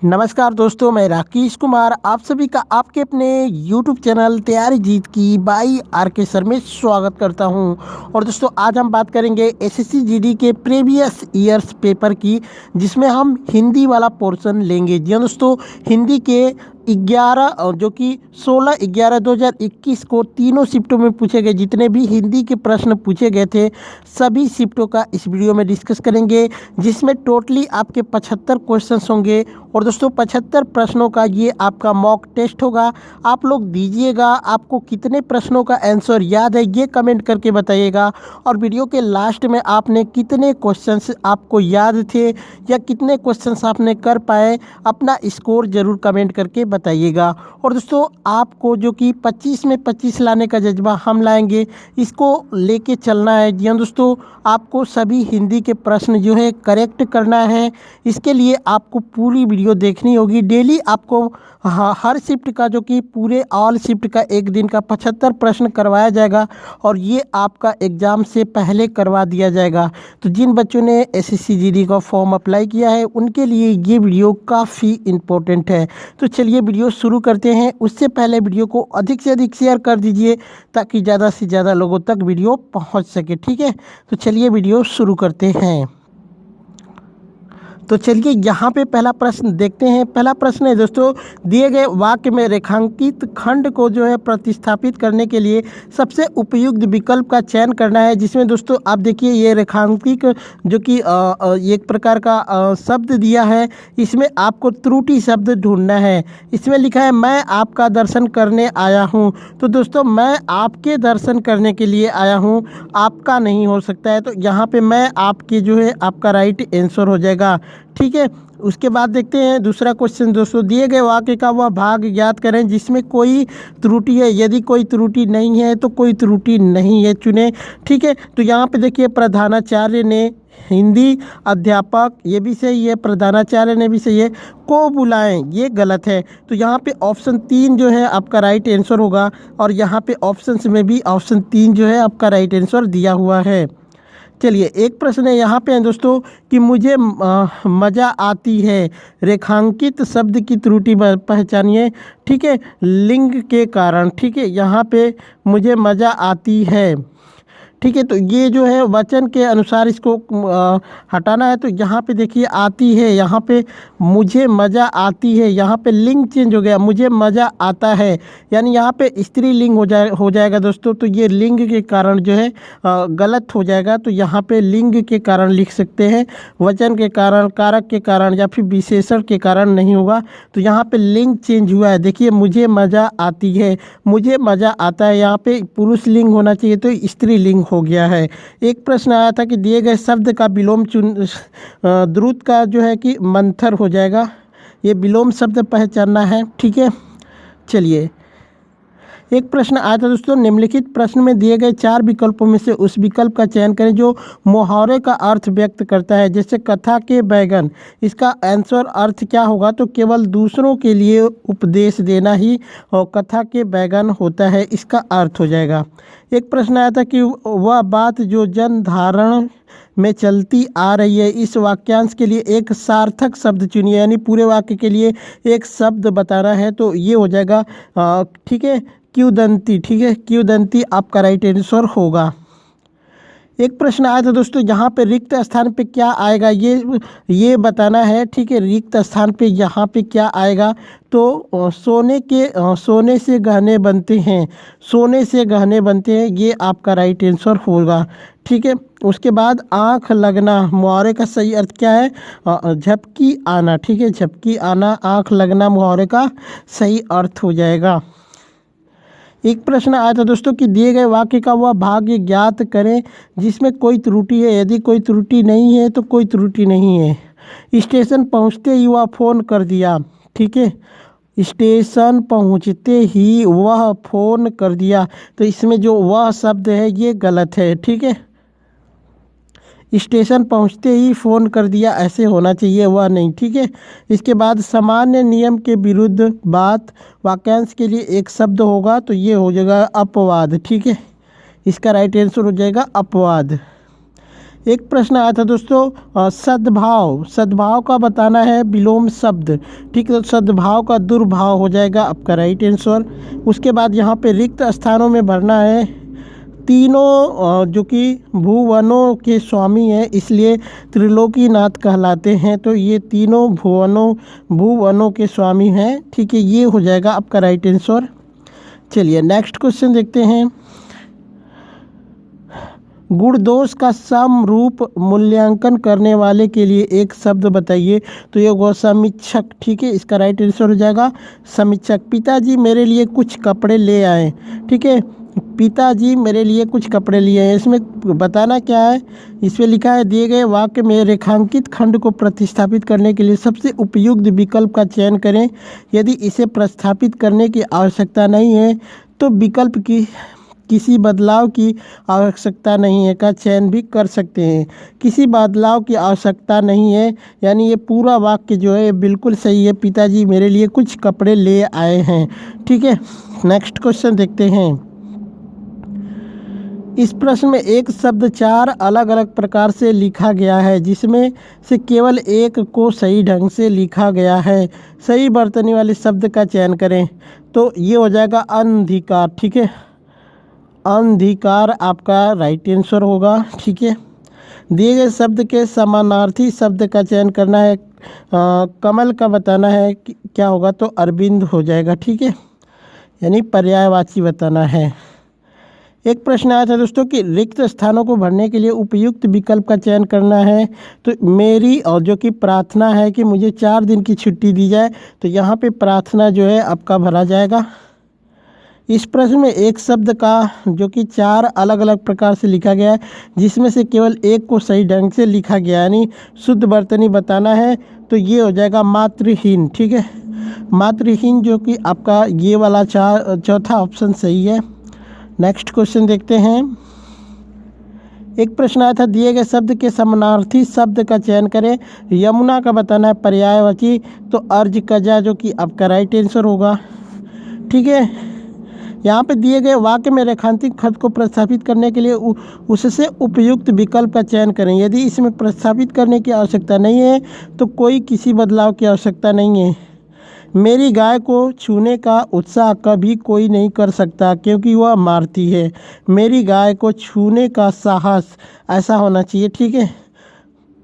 नमस्कार दोस्तों, मैं राकेश कुमार आप सभी का आपके अपने YouTube चैनल तैयारी जीत की बाई आर.के. सर में स्वागत करता हूं। और दोस्तों आज हम बात करेंगे एसएससी जीडी के प्रीवियस ईयर्स पेपर की, जिसमें हम हिंदी वाला पोर्शन लेंगे। जी हाँ दोस्तों, हिंदी के 11 और जो कि 16/11/2021 को तीनों शिफ्टों में पूछे गए जितने भी हिंदी के प्रश्न पूछे गए थे, सभी शिफ्टों का इस वीडियो में डिस्कस करेंगे, जिसमें टोटली आपके 75 क्वेश्चंस होंगे। और दोस्तों 75 प्रश्नों का ये आपका मॉक टेस्ट होगा। आप लोग दीजिएगा, आपको कितने प्रश्नों का आंसर याद है ये कमेंट करके बताइएगा। और वीडियो के लास्ट में आपने कितने क्वेश्चंस आपको याद थे या कितने क्वेश्चंस आपने कर पाए, अपना स्कोर ज़रूर कमेंट करके बताइएगा। और दोस्तों आपको जो कि 25 में 25 लाने का जज्बा हम लाएंगे, इसको लेके चलना है। जी हाँ दोस्तों, आपको सभी हिंदी के प्रश्न जो है करेक्ट करना है। इसके लिए आपको पूरी वीडियो देखनी होगी। डेली आपको हर शिफ्ट का जो कि पूरे ऑल शिफ्ट का एक दिन का 75 प्रश्न करवाया जाएगा और ये आपका एग्ज़ाम से पहले करवा दिया जाएगा। तो जिन बच्चों ने एसएससी जीडी का फॉर्म अप्लाई किया है उनके लिए ये वीडियो काफ़ी इम्पोर्टेंट है। तो चलिए वीडियो शुरू करते हैं। उससे पहले वीडियो को अधिक से अधिक शेयर कर दीजिए ताकि ज़्यादा से ज़्यादा लोगों तक वीडियो पहुंच सके। ठीक है, तो चलिए वीडियो शुरू करते हैं। तो चलिए यहाँ पे पहला प्रश्न देखते हैं। पहला प्रश्न है दोस्तों, दिए गए वाक्य में रेखांकित खंड को जो है प्रतिस्थापित करने के लिए सबसे उपयुक्त विकल्प का चयन करना है। जिसमें दोस्तों आप देखिए ये रेखांकित जो कि एक प्रकार का शब्द दिया है, इसमें आपको त्रुटि शब्द ढूंढना है। इसमें लिखा है मैं आपका दर्शन करने आया हूँ। तो दोस्तों मैं आपके दर्शन करने के लिए आया हूँ, आपका नहीं हो सकता है। तो यहाँ पे मैं आपके जो है आपका राइट आंसर हो जाएगा। ठीक है, उसके बाद देखते हैं दूसरा क्वेश्चन। दोस्तों दिए गए वाक्य का वह भाग ज्ञात करें जिसमें कोई त्रुटि है। यदि कोई त्रुटि नहीं है तो कोई त्रुटि नहीं है चुने। ठीक है, तो यहाँ पे देखिए प्रधानाचार्य ने हिंदी अध्यापक, ये भी सही है, प्रधानाचार्य ने भी सही है, को बुलाएं ये गलत है। तो यहाँ पे ऑप्शन 3 जो है आपका राइट आंसर होगा। और यहाँ पे ऑप्शंस में भी ऑप्शन 3 जो है आपका राइट आंसर दिया हुआ है। चलिए एक प्रश्न है यहाँ पे है दोस्तों कि मुझे मज़ा आती है, रेखांकित शब्द की त्रुटि पहचानिए। ठीक है, लिंग के कारण। ठीक है, यहाँ पे मुझे मज़ा आती है। ठीक है, तो ये जो है वचन के अनुसार इसको हटाना है। तो यहाँ पे देखिए आती है, यहाँ पे मुझे मज़ा आती है, यहाँ पे लिंग चेंज हो गया, मुझे मज़ा आता है, यानी यहाँ पे स्त्रीलिंग हो जाएगा दोस्तों। तो ये लिंग के कारण जो है गलत हो जाएगा। तो यहाँ पे लिंग के कारण लिख सकते हैं, वचन के कारण, कारक के कारण या फिर विशेषण के कारण नहीं होगा। तो यहाँ पे लिंग चेंज हुआ है। देखिए मुझे मज़ा आती है, मुझे मज़ा आता है, यहाँ पे पुरुष लिंग होना चाहिए तो स्त्रीलिंग हो गया है। एक प्रश्न आया था कि दिए गए शब्द का विलोम द्रुत का जो है कि मंथर हो जाएगा। ये विलोम शब्द पहचानना है। ठीक है, चलिए एक प्रश्न आया था दोस्तों, निम्नलिखित प्रश्न में दिए गए 4 विकल्पों में से उस विकल्प का चयन करें जो मुहावरे का अर्थ व्यक्त करता है। जैसे कथा के बैगन, इसका आंसर अर्थ क्या होगा? तो केवल दूसरों के लिए उपदेश देना ही और कथा के बैगन होता है, इसका अर्थ हो जाएगा। एक प्रश्न आया था कि वह बात जो जन धारण में चलती आ रही है, इस वाक्यांश के लिए एक सार्थक शब्द चुनिए, यानी पूरे वाक्य के लिए एक शब्द बताना है। तो ये हो जाएगा ठीक है किंवदंती। ठीक है, किंवदंती आपका राइट आंसर होगा। एक प्रश्न आया था दोस्तों, यहाँ पे रिक्त स्थान पे क्या आएगा ये बताना है। ठीक है, रिक्त स्थान पे यहाँ पे क्या आएगा? तो सोने से गहने बनते हैं, सोने से गहने बनते हैं, ये आपका राइट आंसर होगा। ठीक है, उसके बाद आँख लगना, मुहावरे का सही अर्थ क्या है? झपकी आना। ठीक है, झपकी आना, आँख लगना मुहावरे का सही अर्थ हो जाएगा। एक प्रश्न आया था दोस्तों कि दिए गए वाक्य का वह भाग ज्ञात करें जिसमें कोई त्रुटि है। यदि कोई त्रुटि नहीं है तो कोई त्रुटि नहीं है। स्टेशन पहुंचते ही वह फ़ोन कर दिया। ठीक है, स्टेशन पहुंचते ही वह फ़ोन कर दिया, तो इसमें जो वह शब्द है ये गलत है। ठीक है, स्टेशन पहुंचते ही फ़ोन कर दिया ऐसे होना चाहिए, वह नहीं। ठीक है, इसके बाद सामान्य नियम के विरुद्ध बात, वाक्यांश के लिए एक शब्द होगा तो ये हो जाएगा अपवाद। ठीक है, इसका राइट आंसर हो जाएगा अपवाद। एक प्रश्न आया था दोस्तों, सद्भाव, सद्भाव का बताना है विलोम शब्द। ठीक है, तो सद्भाव का दुर्भाव हो जाएगा आपका राइट आंसर। उसके बाद यहाँ पे रिक्त स्थानों में भरना है तीनों जो कि भुवनों के स्वामी हैं, इसलिए त्रिलोकीनाथ कहलाते हैं। तो ये तीनों भुवनों के स्वामी हैं। ठीक है, ये हो जाएगा आपका राइट आंसर। चलिए नेक्स्ट क्वेश्चन देखते हैं। गुण दोष का समरूप मूल्यांकन करने वाले के लिए एक शब्द बताइए। तो ये होगा समीक्षक। ठीक है, इसका राइट आंसर हो जाएगा समीक्षक। पिताजी मेरे लिए कुछ कपड़े ले आए। ठीक है, पिताजी मेरे लिए कुछ कपड़े लिए हैं। इसमें बताना क्या है, इसमें लिखा है दिए गए वाक्य में रेखांकित खंड को प्रतिस्थापित करने के लिए सबसे उपयुक्त विकल्प का चयन करें। यदि इसे प्रतिस्थापित करने की आवश्यकता नहीं है तो विकल्प की किसी बदलाव की आवश्यकता नहीं है का चयन भी कर सकते हैं। किसी बदलाव की आवश्यकता नहीं है, यानी ये पूरा वाक्य जो है बिल्कुल सही है। पिताजी मेरे लिए कुछ कपड़े ले आए हैं। ठीक है, नेक्स्ट क्वेश्चन देखते हैं। इस प्रश्न में एक शब्द चार अलग अलग प्रकार से लिखा गया है, जिसमें से केवल एक को सही ढंग से लिखा गया है। सही वर्तनी वाले शब्द का चयन करें। तो ये हो जाएगा अंधिकार। ठीक है, अंधिकार आपका राइट आंसर होगा। ठीक है, दिए गए शब्द के समानार्थी शब्द का चयन करना है। कमल का बताना है कि क्या होगा, तो अरविंद हो जाएगा। ठीक है, यानी पर्यायवाची बताना है। एक प्रश्न आया था दोस्तों कि रिक्त स्थानों को भरने के लिए उपयुक्त विकल्प का चयन करना है। तो मेरी और जो कि प्रार्थना है कि मुझे 4 दिन की छुट्टी दी जाए, तो यहाँ पे प्रार्थना जो है आपका भरा जाएगा। इस प्रश्न में एक शब्द का जो कि 4 अलग अलग प्रकार से लिखा गया है, जिसमें से केवल एक को सही ढंग से लिखा गया, यानी शुद्ध वर्तनी बताना है। तो ये हो जाएगा मातृहीन। ठीक है, मातृहीन जो कि आपका ये वाला चौथा ऑप्शन सही है। नेक्स्ट क्वेश्चन देखते हैं। एक प्रश्न आया था दिए गए शब्द के समानार्थी शब्द का चयन करें। यमुना का बताना है पर्यायवाची, तो अर्ज कजा जो कि आपका राइट आंसर होगा। ठीक है, यहाँ पे दिए गए वाक्य में रेखांकित खंड को प्रतिस्थापित करने के लिए उससे उपयुक्त विकल्प का चयन करें। यदि इसमें प्रतिस्थापित करने की आवश्यकता नहीं है तो कोई किसी बदलाव की आवश्यकता नहीं है। मेरी गाय को छूने का उत्साह कभी कोई नहीं कर सकता क्योंकि वह मारती है। मेरी गाय को छूने का साहस ऐसा होना चाहिए। ठीक है,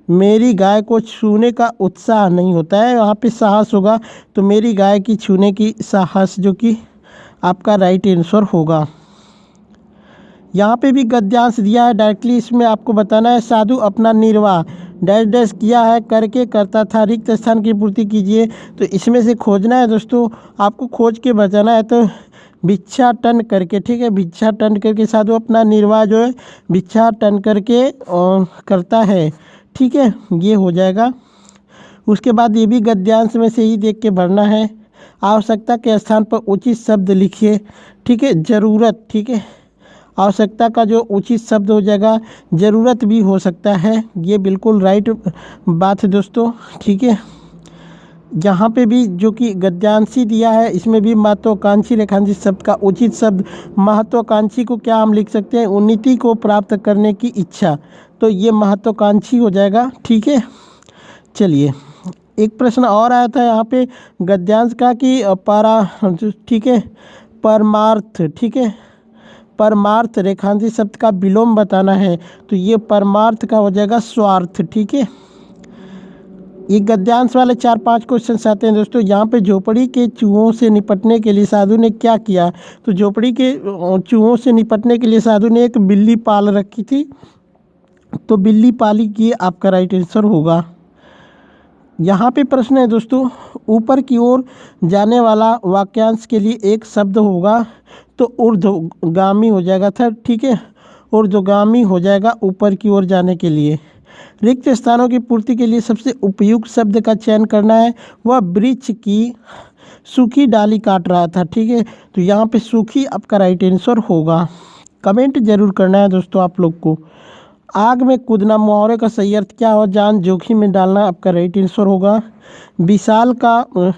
मेरी गाय को छूने का उत्साह नहीं होता है, वहाँ पे साहस होगा। तो मेरी गाय की छूने की साहस जो कि आपका राइट आंसर होगा। यहाँ पे भी गद्यांश दिया है डायरेक्टली, इसमें आपको बताना है साधु अपना निर्वाह डैश डैश किया है करके करता था, रिक्त स्थान की पूर्ति कीजिए। तो इसमें से खोजना है दोस्तों, आपको खोज के बचाना है। तो भिक्षाटन करके, ठीक है, भिक्षाटन करके साधु अपना निर्वाह जो है भिक्षाटन करके करता है। ठीक है, ये हो जाएगा। उसके बाद ये भी गद्यांश में से ही देख के भरना है। आवश्यकता के स्थान पर उचित शब्द लिखिए। ठीक है, ज़रूरत। ठीक है, आवश्यकता का जो उचित शब्द हो जाएगा ज़रूरत भी हो सकता है। ये बिल्कुल राइट बात है दोस्तों। ठीक है, यहाँ पे भी जो कि गद्यांशी दिया है, इसमें भी महत्वाकांक्षी रेखांकित शब्द का उचित शब्द, महत्वाकांक्षी को क्या हम लिख सकते हैं, उन्नति को प्राप्त करने की इच्छा। तो ये महत्वाकांक्षी हो जाएगा। ठीक है, चलिए एक प्रश्न और आया था यहाँ पे गद्यांश का कि ठीक है, परमार्थ। ठीक है, परमार्थ रेखांकित शब्द का विलोम बताना है। तो ये परमार्थ का हो जाएगा स्वार्थ। ठीक है, ये गद्यांश वाले 4-5 क्वेश्चन आते हैं दोस्तों। यहाँ पे झोपड़ी के चूहों से निपटने के लिए साधु ने क्या किया। तो झोपड़ी के चूहों से निपटने के लिए साधु ने एक बिल्ली पाल रखी थी। तो बिल्ली पाली की आपका राइट आंसर होगा। यहाँ पे प्रश्न है दोस्तों, ऊपर की ओर जाने वाला वाक्यांश के लिए एक शब्द होगा। तो ऊर्ध्वगामी हो जाएगा था। ठीक है, ऊर्ध्वगामी हो जाएगा ऊपर की ओर जाने के लिए। रिक्त स्थानों की पूर्ति के लिए सबसे उपयुक्त शब्द का चयन करना है। वह वृक्ष की सूखी डाली काट रहा था। ठीक है, तो यहाँ पे सूखी आपका राइट आंसर होगा। कमेंट जरूर करना है दोस्तों आप लोग को। आग में कूदना मुहावरे का सही अर्थ क्या हो, जान जोखिम में डालना आपका राइट आंसर होगा। विशाल का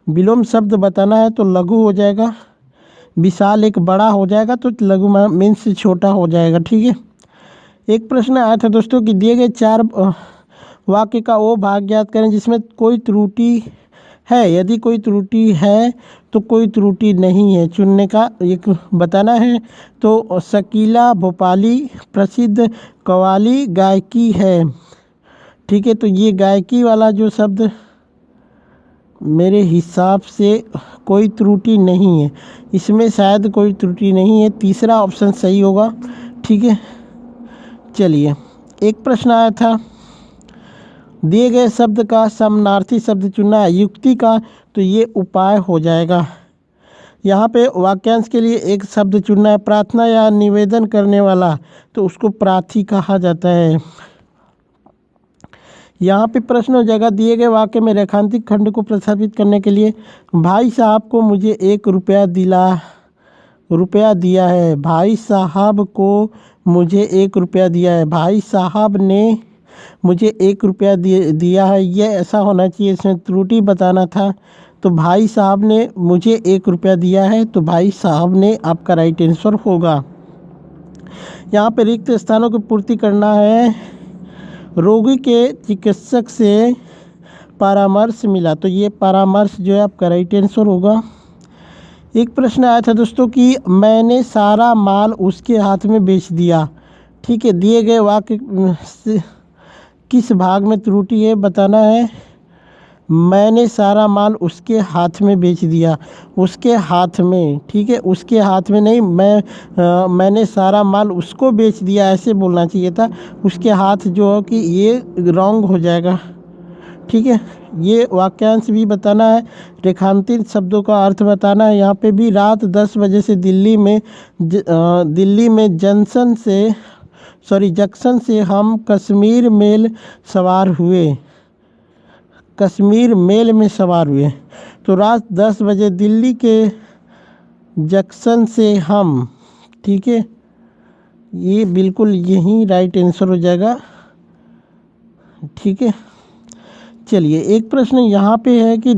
विलोम शब्द बताना है, तो लघु हो जाएगा। विशाल एक बड़ा हो जाएगा, तो लघु मीन्स छोटा हो जाएगा। ठीक है, एक प्रश्न आया था दोस्तों कि दिए गए 4 वाक्य का वो भाग ज्ञात करें जिसमें कोई त्रुटि है। यदि कोई त्रुटि है तो कोई त्रुटि नहीं है चुनने का एक बताना है। तो शकीला भोपाली प्रसिद्ध कव्वाली गायकी है। ठीक है, तो ये गायकी वाला जो शब्द मेरे हिसाब से कोई त्रुटि नहीं है, इसमें शायद कोई त्रुटि नहीं है, तीसरा ऑप्शन सही होगा। ठीक है, चलिए एक प्रश्न आया था, दिए गए शब्द का समानार्थी शब्द चुनना है युक्ति का, तो ये उपाय हो जाएगा। यहाँ पे वाक्यांश के लिए एक शब्द चुनना है, प्रार्थना या निवेदन करने वाला, तो उसको प्रार्थी कहा जाता है। यहाँ पे प्रश्न हो जाएगा, दिए गए वाक्य में रेखांकित खंड को प्रस्थापित करने के लिए भाई साहब को मुझे 1 रुपया दिया है। भाई साहब को मुझे 1 रुपया दिया है। भाई साहब ने मुझे 1 रुपया दिया है, ये ऐसा होना चाहिए, इसमें त्रुटि बताना था। तो भाई साहब ने मुझे 1 रुपया दिया है, तो भाई साहब ने आपका राइट आंसर होगा। यहाँ पे रिक्त स्थानों की पूर्ति करना है, रोगी के चिकित्सक से परामर्श मिला, तो ये परामर्श जो है आपका राइट आंसर होगा। एक प्रश्न आया था दोस्तों कि मैंने सारा माल उसके हाथ में बेच दिया। ठीक है, दिए गए वाक्य से किस भाग में त्रुटि है बताना है। मैंने सारा माल उसके हाथ में बेच दिया, उसके हाथ में, ठीक है, उसके हाथ में नहीं, मैंने सारा माल उसको बेच दिया ऐसे बोलना चाहिए था। उसके हाथ जो है कि ये रॉन्ग हो जाएगा। ठीक है, ये वाक्यांश भी बताना है, रेखांकित शब्दों का अर्थ बताना है। यहाँ पे भी रात 10 बजे से दिल्ली में जंक्शन से हम कश्मीर मेल सवार हुए। तो रात 10 बजे दिल्ली के जंक्शन से हम, ठीक है, ये बिल्कुल यही राइट आंसर हो जाएगा। ठीक है, चलिए एक प्रश्न यहाँ पे है कि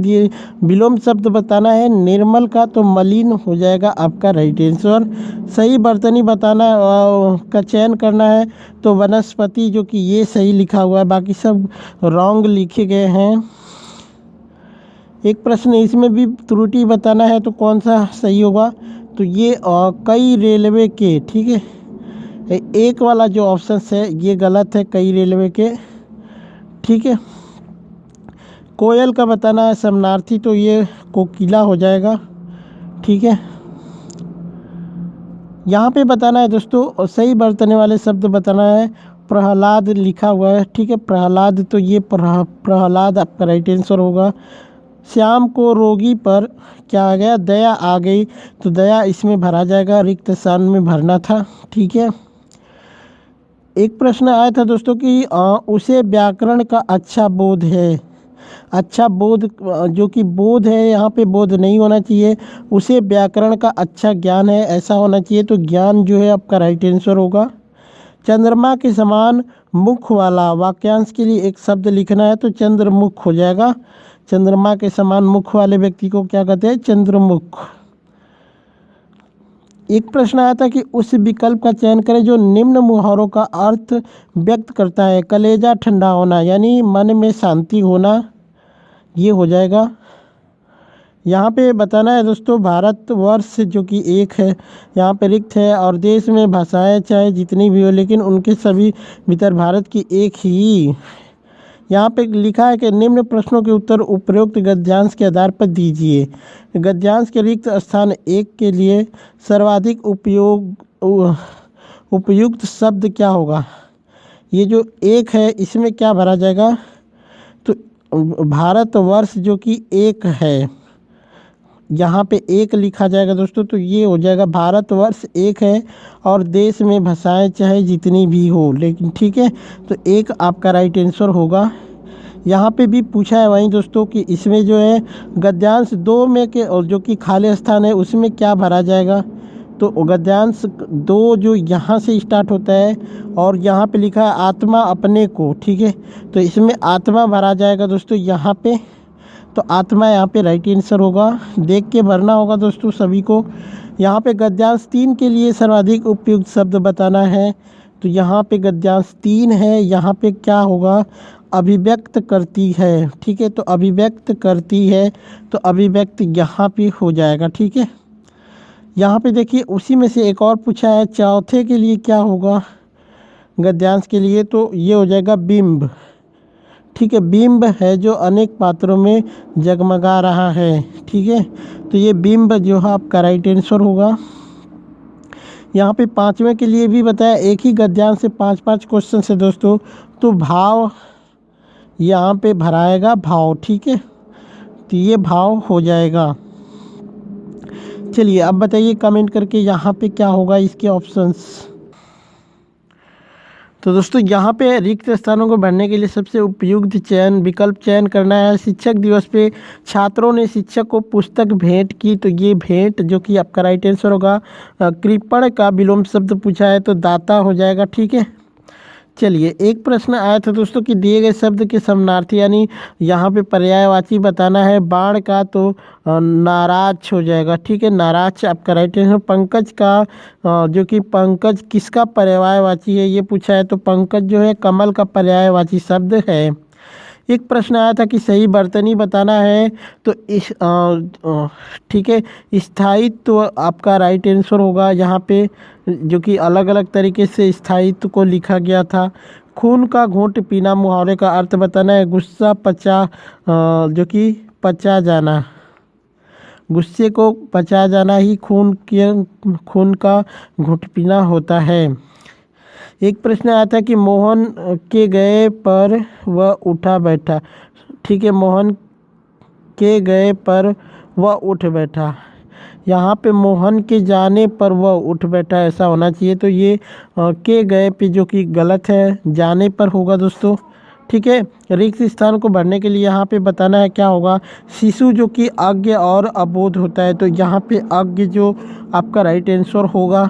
विलोम शब्द बताना है, निर्मल का, तो मलिन हो जाएगा आपका राइट आंसर। सही बर्तनी बताना का चयन करना है, तो वनस्पति, जो कि ये सही लिखा हुआ है, बाकी सब रॉन्ग लिखे गए हैं। एक प्रश्न इसमें भी त्रुटि बताना है, तो कौन सा सही होगा, तो ये कई रेलवे के, ठीक है, एक वाला जो ऑप्शन है ये गलत है, कई रेलवे के। ठीक है, कोयल का बताना है समानार्थी, तो ये कोकिला हो जाएगा। ठीक है, यहाँ पे बताना है दोस्तों, और सही बरतने वाले शब्द बताना है, प्रहलाद लिखा हुआ है। ठीक है, प्रहलाद, तो ये प्रहलाद आपका राइट आंसर होगा। श्याम को रोगी पर क्या आ गया, दया आ गई, तो दया इसमें भरा जाएगा, रिक्त स्थान में भरना था। ठीक है, एक प्रश्न आया था दोस्तों कि उसे व्याकरण का अच्छा बोध है। अच्छा बोध, जो कि बोध है, यहाँ पे बोध नहीं होना चाहिए, उसे व्याकरण का अच्छा ज्ञान है ऐसा होना चाहिए, तो ज्ञान जो है आपका राइट आंसर होगा। चंद्रमा के समान मुख वाला, वाक्यांश के लिए एक शब्द लिखना है, तो चंद्रमुख हो जाएगा। चंद्रमा के समान मुख वाले व्यक्ति को क्या कहते हैं, चंद्रमुख। एक प्रश्न आया था कि उस विकल्प का चयन करें जो निम्न मुहावरों का अर्थ व्यक्त करता है। कलेजा ठंडा होना, यानी मन में शांति होना, ये हो जाएगा। यहाँ पे बताना है दोस्तों, भारतवर्ष जो कि एक है, यहाँ पे रिक्त है, और देश में भाषाएं चाहे जितनी भी हो, लेकिन उनके सभी भीतर भारत की एक ही। यहाँ पे लिखा है कि निम्न प्रश्नों के उत्तर उपरोक्त गद्यांश के आधार पर दीजिए। गद्यांश के रिक्त स्थान 1 के लिए सर्वाधिक उपयुक्त शब्द क्या होगा। ये जो 1 है इसमें क्या भरा जाएगा, तो भारतवर्ष जो कि 1 है, यहाँ पे 1 लिखा जाएगा दोस्तों, तो ये हो जाएगा भारतवर्ष 1 है, और देश में भाषाएं चाहे जितनी भी हो, लेकिन ठीक है, तो 1 आपका राइट आंसर होगा। यहाँ पे भी पूछा है वहीं दोस्तों कि इसमें जो है गद्यांश 2 में के, और जो कि खाली स्थान है उसमें क्या भरा जाएगा, तो गद्यांश 2 जो यहाँ से स्टार्ट होता है, और यहाँ पे लिखा है आत्मा अपने को, ठीक है, तो इसमें आत्मा भरा जाएगा दोस्तों यहाँ पे, तो आत्मा यहाँ पे राइट आंसर होगा। देख के भरना होगा दोस्तों सभी को। यहाँ पे गद्यांश 3 के लिए सर्वाधिक उपयुक्त शब्द बताना है, तो यहाँ पे गद्यांश 3 है, यहाँ पे क्या होगा, अभिव्यक्त करती है। ठीक है, तो अभिव्यक्त करती है, तो अभिव्यक्त यहाँ पे हो जाएगा। ठीक है, यहाँ पे देखिए उसी में से एक और पूछा है, चौथे के लिए क्या होगा गद्यांश के लिए, तो ये हो जाएगा बिंब। ठीक है, बिंब है जो अनेक पात्रों में जगमगा रहा है। ठीक है, तो ये बिंब जो है आपका राइट आंसर होगा। यहाँ पे पाँचवें के लिए भी बताया, एक ही गद्यांश से 5-5 क्वेश्चन है दोस्तों। तो भाव यहाँ पे भराएगा भाव। ठीक है, तो ये भाव हो जाएगा। चलिए अब बताइए कमेंट करके यहाँ पे क्या होगा इसके ऑप्शंस। तो दोस्तों यहाँ पे रिक्त स्थानों को भरने के लिए सबसे उपयुक्त विकल्प चयन करना है। शिक्षक दिवस पे छात्रों ने शिक्षक को पुस्तक भेंट की, तो ये भेंट जो कि आपका राइट आंसर होगा। कृपण का विलोम शब्द पूछा है, तो दाता हो जाएगा। ठीक है, चलिए एक प्रश्न आया था दोस्तों कि दिए गए शब्द के समानार्थी यानी यहाँ पे पर्यायवाची बताना है। बाण का तो नाराज हो जाएगा। ठीक है, नाराज आपका राइट आंसर। पंकज का जो कि पंकज किसका पर्यायवाची है ये पूछा है, तो पंकज जो है कमल का पर्यायवाची शब्द है। एक प्रश्न आया था कि सही बर्तनी बताना है, तो इस ठीक है, स्थायित्व आपका राइट आंसर होगा यहाँ पे, जो कि अलग अलग तरीके से स्थायित्व को लिखा गया था। खून का घूंट पीना मुहावरे का अर्थ बताना है। गुस्सा पचा जो कि पचा जाना, गुस्से को पचा जाना ही खून का घूंट पीना होता है। एक प्रश्न आया था कि मोहन के गए पर वह उठा बैठा। ठीक है, मोहन के गए पर वह उठ बैठा, यहाँ पे मोहन के जाने पर वह उठ बैठा ऐसा होना चाहिए। तो ये के गए पे जो कि गलत है, जाने पर होगा दोस्तों। ठीक है, रिक्त स्थान को भरने के लिए यहाँ पे बताना है क्या होगा। शिशु जो कि अज्ञ और अबोध होता है, तो यहाँ पे अज्ञ जो आपका राइट आंसर होगा।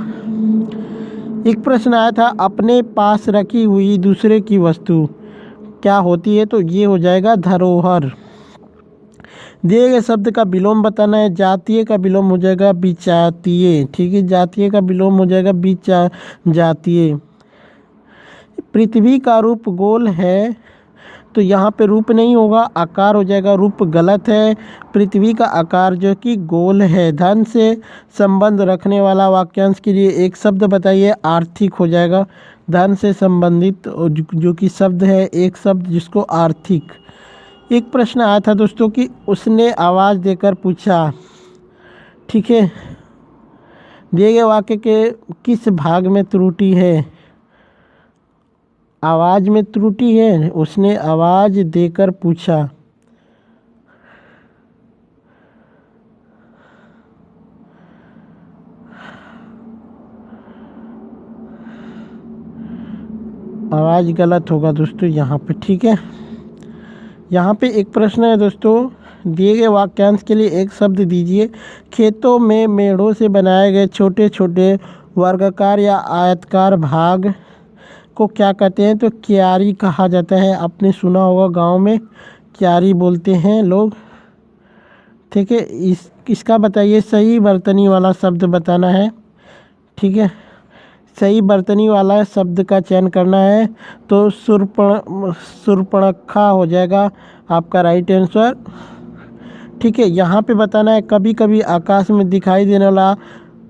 एक प्रश्न आया था अपने पास रखी हुई दूसरे की वस्तु क्या होती है, तो ये हो जाएगा धरोहर। दिए गए शब्द का विलोम बताना है। जातीय का विलोम हो जाएगा विजातीय। ठीक है, जातीय का विलोम हो जाएगा जातीय। पृथ्वी का रूप गोल है, तो यहाँ पे रूप नहीं होगा, आकार हो जाएगा। रूप गलत है, पृथ्वी का आकार जो कि गोल है। धन से संबंध रखने वाला वाक्यांश के लिए एक शब्द बताइए, आर्थिक हो जाएगा। धन से संबंधित जो कि शब्द है, एक शब्द जिसको आर्थिक। एक प्रश्न आया था दोस्तों कि उसने आवाज़ देकर पूछा। ठीक है, दिए गए वाक्य के किस भाग में त्रुटि है, आवाज़ में त्रुटि है। उसने आवाज़ देकर पूछा, आवाज़ गलत होगा दोस्तों यहाँ पे। ठीक है, यहाँ पे एक प्रश्न है दोस्तों, दिए गए वाक्यांश के लिए एक शब्द दीजिए। खेतों में मेढ़ों से बनाए गए छोटे छोटे वर्गाकार या आयताकार भाग को क्या कहते हैं, तो क्यारी कहा जाता है। आपने सुना होगा गांव में क्यारी बोलते हैं लोग। ठीक है, इसका बताइए सही बर्तनी वाला शब्द बताना है। ठीक है, सही बर्तनी वाला शब्द का चयन करना है, तो सुर्पणखा हो जाएगा आपका राइट आंसर। ठीक है, यहाँ पे बताना है कभी कभी आकाश में दिखाई देने वाला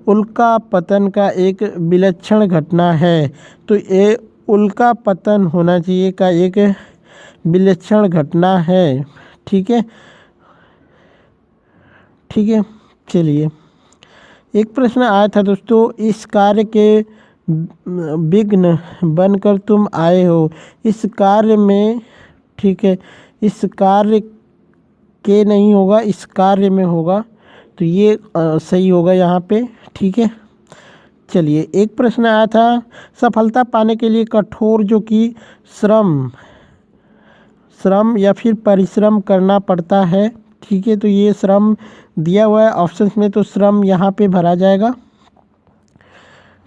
उल्का पतन का एक विलक्षण घटना है, तो ये उल्का पतन होना चाहिए का एक विलक्षण घटना है। ठीक है, ठीक है, चलिए एक प्रश्न आया था दोस्तों, इस कार्य के विघ्न बनकर तुम आए हो। इस कार्य में, ठीक है, इस कार्य के नहीं होगा, इस कार्य में होगा, तो ये सही होगा यहाँ पे। ठीक है, चलिए एक प्रश्न आया था सफलता पाने के लिए कठोर जो कि श्रम या फिर परिश्रम करना पड़ता है। ठीक है, तो ये श्रम दिया हुआ है ऑप्शंस में, तो श्रम यहाँ पे भरा जाएगा।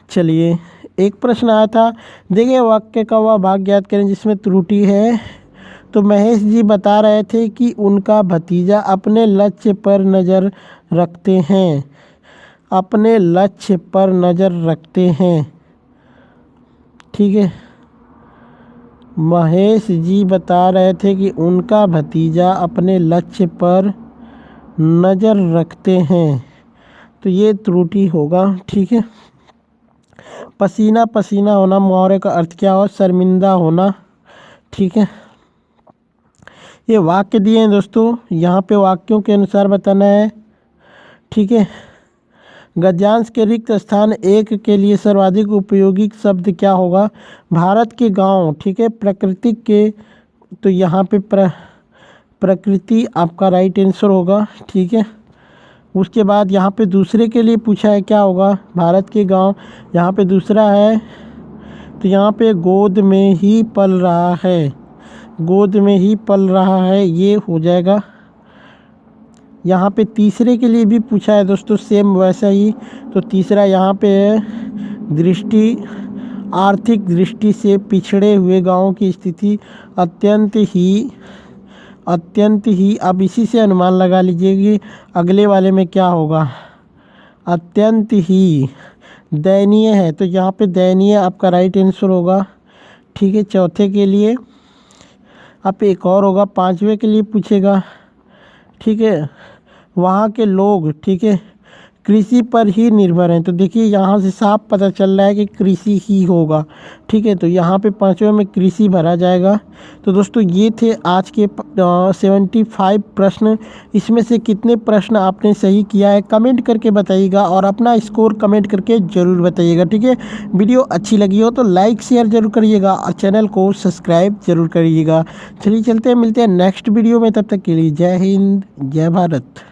चलिए एक प्रश्न आया था देखिए वाक्य का वह भाग ज्ञात करें जिसमें त्रुटि है। तो महेश जी बता रहे थे कि उनका भतीजा अपने लक्ष्य पर नज़र रखते हैं, अपने लक्ष्य पर नज़र रखते हैं। ठीक है। महेश जी बता रहे थे कि उनका भतीजा अपने लक्ष्य पर नज़र रखते हैं, तो ये त्रुटि होगा। ठीक है। पसीना पसीना होना मुहावरे का अर्थ क्या हो? शर्मिंदा होना। ठीक है। ये वाक्य दिए हैं दोस्तों, यहाँ पे वाक्यों के अनुसार बताना है। ठीक है। गद्यांश के रिक्त स्थान एक के लिए सर्वाधिक उपयोगी शब्द क्या होगा? भारत के गांव। ठीक है। प्रकृति के, तो यहाँ पे प्रकृति आपका राइट आंसर होगा। ठीक है। उसके बाद यहाँ पे दूसरे के लिए पूछा है, क्या होगा? भारत के गांव। यहाँ पे दूसरा है, तो यहाँ पे गोद में ही पल रहा है, गोद में ही पल रहा है, ये हो जाएगा। यहाँ पे तीसरे के लिए भी पूछा है दोस्तों, सेम वैसा ही। तो तीसरा यहाँ पे है, दृष्टि, आर्थिक दृष्टि से पिछड़े हुए गांवों की स्थिति अत्यंत ही अब इसी से अनुमान लगा लीजिए कि अगले वाले में क्या होगा। अत्यंत ही दयनीय है, तो यहाँ पे दयनीय आपका राइट आंसर होगा। ठीक है। चौथे के लिए अब एक और होगा, पांचवे के लिए पूछेगा। ठीक है। वहाँ के लोग, ठीक है, कृषि पर ही निर्भर हैं, तो देखिए यहाँ से साफ पता चल रहा है कि कृषि ही होगा। ठीक है। तो यहाँ पे पांचवे में कृषि भरा जाएगा। तो दोस्तों ये थे आज के 75 प्रश्न। इसमें से कितने प्रश्न आपने सही किया है कमेंट करके बताइएगा, और अपना स्कोर कमेंट करके ज़रूर बताइएगा। ठीक है। वीडियो अच्छी लगी हो तो लाइक शेयर ज़रूर करिएगा और चैनल को सब्सक्राइब ज़रूर करिएगा। चलिए चलते हैं, मिलते हैं नेक्स्ट वीडियो में। तब तक के लिए जय हिंद, जय भारत।